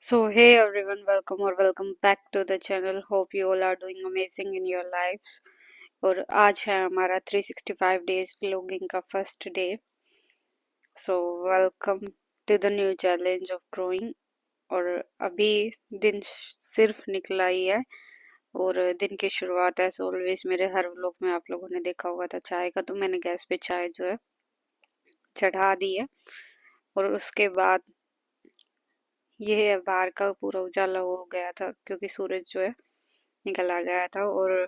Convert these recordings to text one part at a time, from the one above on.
So, hey everyone, welcome or welcome back to the channel. Hope you all are doing amazing in your lives. और आज है हमारा 365 days vlogging का first day. So welcome to the new challenge of growing. और अभी दिन सिर्फ निकला ही है और दिन की शुरुआत एज ऑलवेज मेरे हर व्लॉग में आप लोगों ने देखा होगा था चाय का. तो मैंने गैस पे चाय जो है चढ़ा दी है और उसके बाद ये है बाहर का पूरा उजाला हो गया था क्योंकि सूरज जो है निकल आ गया था. और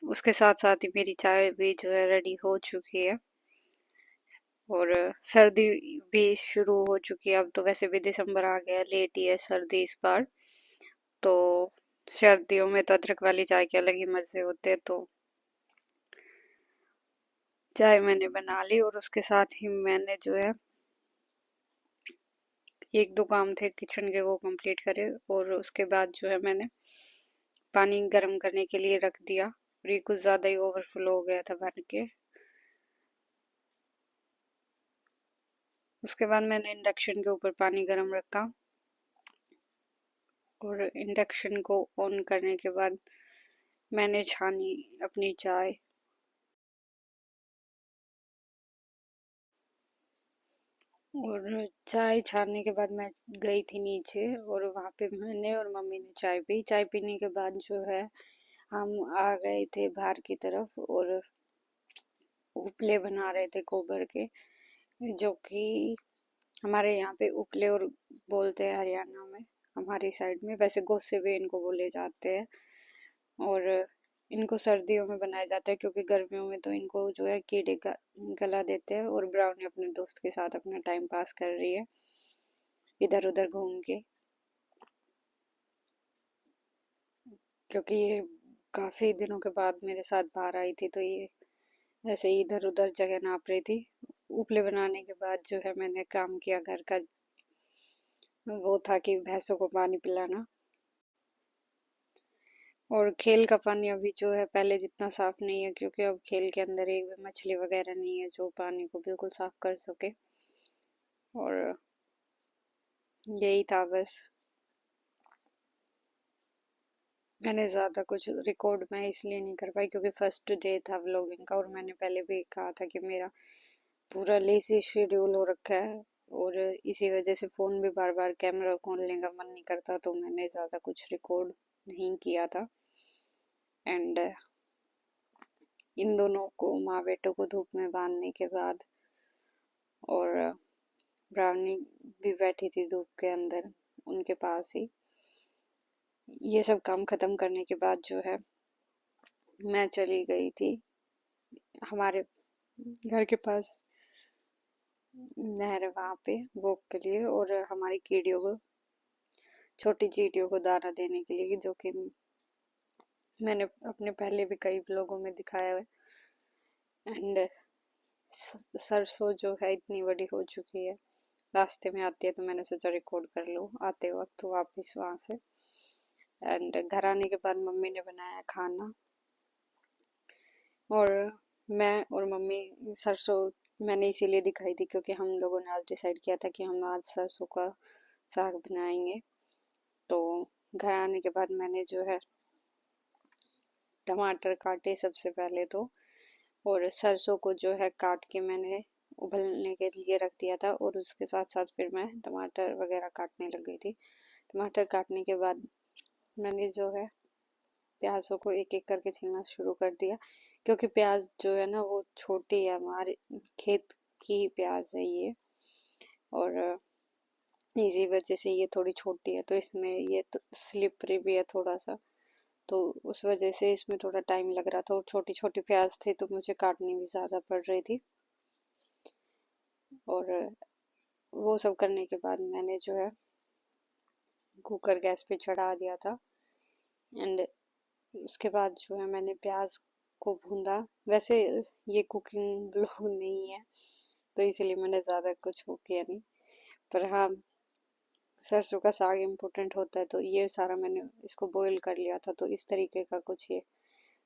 उसके साथ साथ ही मेरी चाय भी जो है रेडी हो चुकी है और सर्दी भी शुरू हो चुकी है. अब तो वैसे भी दिसंबर आ गया, लेट ही है सर्दी इस बार. तो सर्दियों में तो अदरक वाली चाय के अलग ही मजे होते हैं. तो चाय मैंने बना ली और उसके साथ ही मैंने जो है एक दो काम थे किचन के वो कंप्लीट करे और उसके बाद जो है मैंने पानी गर्म करने के लिए रख दिया और ये कुछ ज़्यादा ही ओवरफ्लो हो गया था भर के. उसके बाद मैंने इंडक्शन के ऊपर पानी गर्म रखा और इंडक्शन को ऑन करने के बाद मैंने छानी अपनी चाय. और चाय छानने के बाद मैं गई थी नीचे और वहाँ पे मैंने और मम्मी ने चाय पी. चाय पीने के बाद जो है हम आ गए थे बाहर की तरफ और उपले बना रहे थे गोबर के, जो कि हमारे यहाँ पे उपले और बोलते हैं हरियाणा में, हमारी साइड में. वैसे गोसे भी इनको बोले जाते हैं और इनको सर्दियों में बनाया जाता है क्योंकि गर्मियों में तो इनको जो है कीड़े गला देते हैं. और ब्राउनी अपने दोस्त के साथ अपना टाइम पास कर रही है इधर उधर घूम के, क्योंकि ये काफी दिनों के बाद मेरे साथ बाहर आई थी तो ये ऐसे ही इधर उधर जगह नाप रही थी. उपले बनाने के बाद जो है मैंने काम किया घर का, वो था कि भैंसों को पानी पिलाना. और खेल का पानी अभी जो है पहले जितना साफ नहीं है क्योंकि अब खेल के अंदर एक भी मछली वगैरह नहीं है जो पानी को बिल्कुल साफ कर सके. और यही था बस. मैंने ज़्यादा कुछ रिकॉर्ड मैं इसलिए नहीं कर पाई क्योंकि फर्स्ट डे था व्लॉगिंग का और मैंने पहले भी कहा था कि मेरा पूरा लेजी शेड्यूल हो रखा है और इसी वजह से फ़ोन भी बार बार कैमरा खोलने का मन नहीं करता. तो मैंने ज़्यादा कुछ रिकॉर्ड नहीं किया था. एंड इन दोनों को माँ बेटों को धूप में बांधने के बाद और ब्राउनी भी बैठी थी धूप के अंदर उनके पास ही, ये सब काम खत्म करने के बाद जो है मैं चली गई थी हमारे घर के पास नहर है वहाँ पे वॉक के लिए और हमारी कीड़ियों को, छोटी चींटियों को दाना देने के लिए, जो कि मैंने अपने पहले भी कई ब्लॉगों में दिखाया है. एंड सरसों जो है इतनी बड़ी हो चुकी है, रास्ते में आती है तो मैंने सोचा रिकॉर्ड कर लूँ आते वक्त वापस वहाँ से. एंड घर आने के बाद मम्मी ने बनाया खाना और मैं और मम्मी सरसों मैंने इसीलिए दिखाई थी क्योंकि हम लोगों ने आज डिसाइड किया था कि हम आज सरसों का साग बनाएंगे. तो घर आने के बाद मैंने जो है टमाटर काटे सबसे पहले तो, और सरसों को जो है काट के मैंने उबलने के लिए रख दिया था और उसके साथ साथ फिर मैं टमाटर वगैरह काटने लग गई थी. टमाटर काटने के बाद मैंने जो है प्याजों को एक एक करके छीलना शुरू कर दिया क्योंकि प्याज जो है ना वो छोटी है, हमारे खेत की प्याज है ये और इसी वजह से ये थोड़ी छोटी है. तो इसमें ये तो स्लिपरी भी है थोड़ा सा, तो उस वजह से इसमें थोड़ा टाइम लग रहा था और छोटी छोटी प्याज थी तो मुझे काटनी भी ज़्यादा पड़ रही थी. और वो सब करने के बाद मैंने जो है कुकर गैस पे चढ़ा दिया था. एंड उसके बाद जो है मैंने प्याज को भूना. वैसे ये कुकिंग ब्लॉग नहीं है तो इसीलिए मैंने ज़्यादा कुछ वो किया नहीं, पर हाँ सरसों का साग इम्पोर्टेंट होता है तो ये सारा मैंने इसको बॉईल कर लिया था. तो इस तरीके का कुछ ये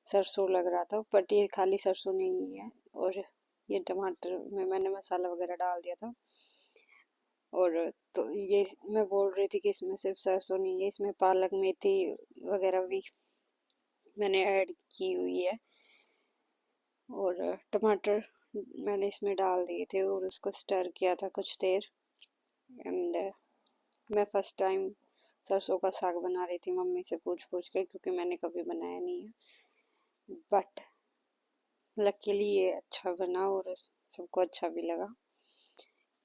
सरसों लग रहा था, बट ये खाली सरसों नहीं है. और ये टमाटर में मैंने मसाला वगैरह डाल दिया था और तो ये मैं बोल रही थी कि इसमें सिर्फ सरसों नहीं है, इसमें पालक मेथी वगैरह भी मैंने ऐड की हुई है। और टमाटर मैंने इसमें डाल दिए थे और उसको स्टर किया था कुछ देर। एंड मैं फर्स्ट टाइम सरसों का साग बना रही थी मम्मी से पूछ पूछ के, क्योंकि मैंने कभी बनाया नहीं है। बट लकीली ये अच्छा बना और सबको अच्छा भी लगा।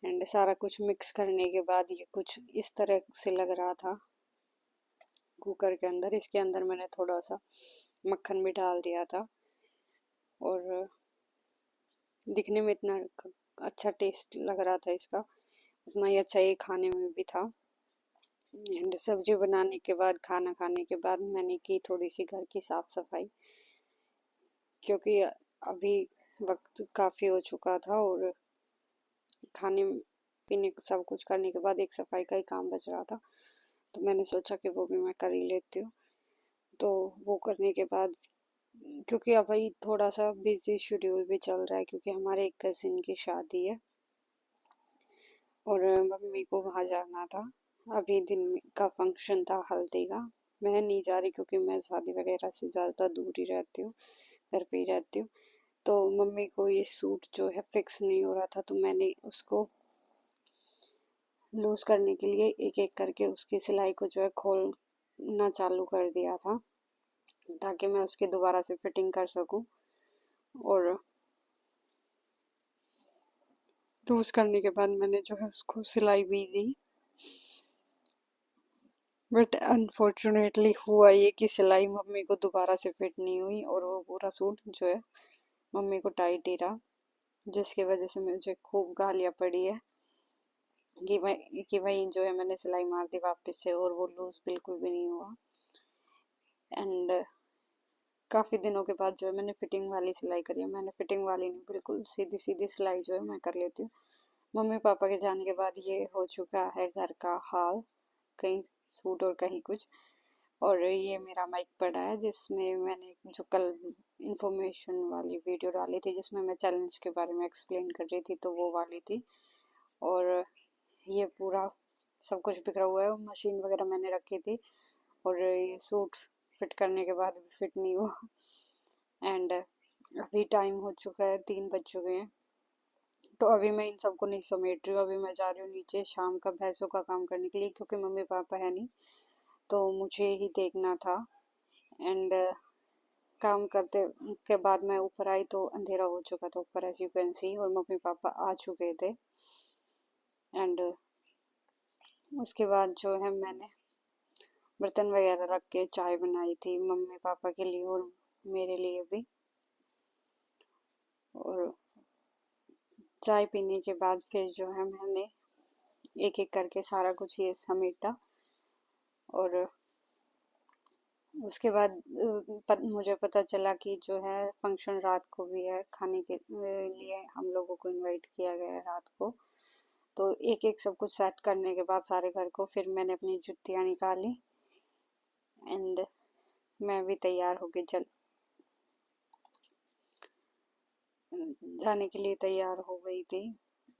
एंड सारा कुछ मिक्स करने के बाद ये कुछ इस तरह से लग रहा था कुकर के अंदर। इसके अंदर मैंने थोड़ा सा मक्खन भी डाल दिया था और दिखने में इतना अच्छा टेस्ट लग रहा था इसका, उतना ही अच्छा ये खाने में भी था। एंड सब्जी बनाने के बाद, खाना खाने के बाद मैंने की थोड़ी सी घर की साफ सफाई, क्योंकि अभी वक्त काफ़ी हो चुका था और खाने पीने सब कुछ करने के बाद एक सफाई का ही काम बच रहा था। तो मैंने सोचा कि वो भी मैं कर ही लेती हूँ। तो वो करने के बाद, क्योंकि अभी थोड़ा सा बिजी शेड्यूल भी चल रहा है, क्योंकि हमारे एक कजिन की शादी है और मम्मी को वहाँ जाना था। अभी दिन का फंक्शन था हल्दी का। मैं नहीं जा रही क्योंकि मैं शादी वगैरह से ज़्यादा दूर ही रहती हूँ, घर पे ही रहती हूँ। तो मम्मी को ये सूट जो है फिक्स नहीं हो रहा था, तो मैंने उसको लूज़ करने के लिए एक एक करके उसकी सिलाई को जो है खोलना चालू कर दिया था, ताकि मैं उसकी दोबारा से फिटिंग कर सकूं। और लूज़ करने के बाद मैंने जो है उसको सिलाई भी दी। बट अनफॉर्चुनेटली हुआ ये कि सिलाई मम्मी को दोबारा से फिट नहीं हुई और वो पूरा सूट जो है मम्मी को टाइट ही रहा, जिसकी वजह से मुझे खूब गालियाँ पड़ी है कि भाई जो है मैंने सिलाई मार दी वापस से और वो लूज़ बिल्कुल भी नहीं हुआ। एंड काफ़ी दिनों के बाद जो है मैंने फिटिंग वाली सिलाई करी है। मैंने फिटिंग वाली नहीं, बिल्कुल सीधी सीधी सिलाई जो है मैं कर लेती हूँ। मम्मी पापा के जाने के बाद ये हो चुका है घर का हाल, कहीं सूट और कहीं कुछ। और ये मेरा माइक पड़ा है जिसमें मैंने जो कल इंफॉर्मेशन वाली वीडियो डाली थी, जिसमें मैं चैलेंज के बारे में एक्सप्लेन कर रही थी, तो वो वाली थी। और ये पूरा सब कुछ बिखरा हुआ है, मशीन वगैरह मैंने रखी थी और ये सूट फिट करने के बाद भी फिट नहीं हुआ। एंड अभी टाइम हो चुका है, 3 बज चुके हैं। तो अभी मैं इन सबको नहीं समेट रही हूँ, अभी मैं जा रही हूँ नीचे शाम का भैंसों का काम करने के लिए, क्योंकि मम्मी पापा है नहीं तो मुझे ही देखना था। एंड काम करते के बाद मैं ऊपर आई तो अंधेरा हो चुका था ऊपर, एज यू कैन सी, और मम्मी पापा आ चुके थे। एंड उसके बाद जो है मैंने बर्तन वगैरह रख के चाय बनाई थी मम्मी पापा के लिए और मेरे लिए भी। और चाय पीने के बाद फिर जो है मैंने एक एक करके सारा कुछ ये समेटा। और उसके बाद मुझे पता चला कि जो है फंक्शन रात को भी है, खाने के लिए हम लोगों को इनवाइट किया गया है रात को। तो एक एक सब कुछ सेट करने के बाद सारे घर को, फिर मैंने अपनी जुतियाँ निकाली एंड मैं भी तैयार होके चल जाने के लिए तैयार हो गई थी।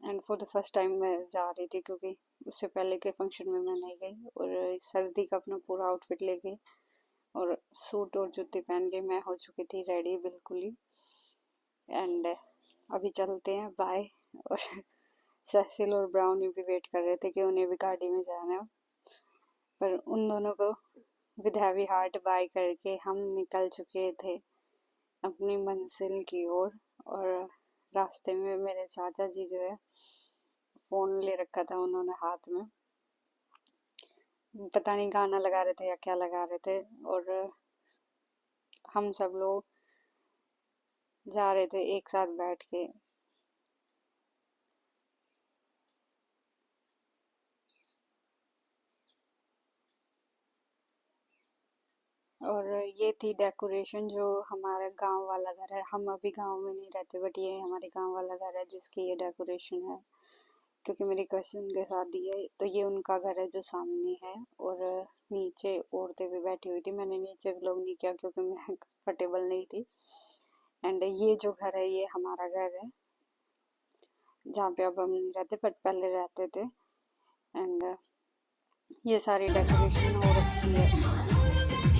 And for the first time मैं जा रही थी, क्योंकि उससे पहले के फंक्शन में मैं नहीं गई, और सर्दी का अपना पूरा आउटफिट ले गई और सूट और जूती पहन के मैं हो चुकी थी रेडी बिल्कुल ही। एंड अभी चलते हैं, बाय। और सेसिल और ब्राउनी भी वेट कर रहे थे कि उन्हें भी गाड़ी में जाना है, पर उन दोनों को विद हैवी हार्ट बाय करके हम निकल चुके थे अपनी मंजिल की ओर। और रास्ते में मेरे चाचा जी जो है फोन ले रखा था उन्होंने हाथ में, पता नहीं गाना लगा रहे थे या क्या लगा रहे थे, और हम सब लोग जा रहे थे एक साथ बैठ के। और ये थी डेकोरेशन, जो हमारा गांव वाला घर है। हम अभी गांव में नहीं रहते, बट ये हमारे गांव वाला घर है जिसकी ये डेकोरेशन है, क्योंकि मेरी कजिन के शादी है। तो ये उनका घर है जो सामने है। और नीचे औरतें भी बैठी हुई थी, मैंने नीचे व्लॉग नहीं किया क्योंकि मैं कंफर्टेबल नहीं थी। एंड ये जो घर है ये हमारा घर है, जहाँ पे अब हम नहीं रहते बट पहले रहते थे। एंड ये सारी डेकोरेशन हो रखी है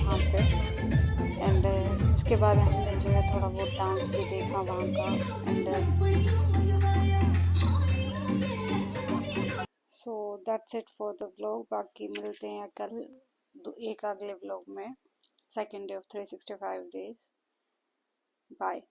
वहाँ पे। एंड उसके बाद हमने जो है थोड़ा बहुत डांस भी देखा वहाँ का। And so that's it for the vlog. बाकी मिलते हैं कल एक अगले व्लॉग में, second day of 365 days. Bye.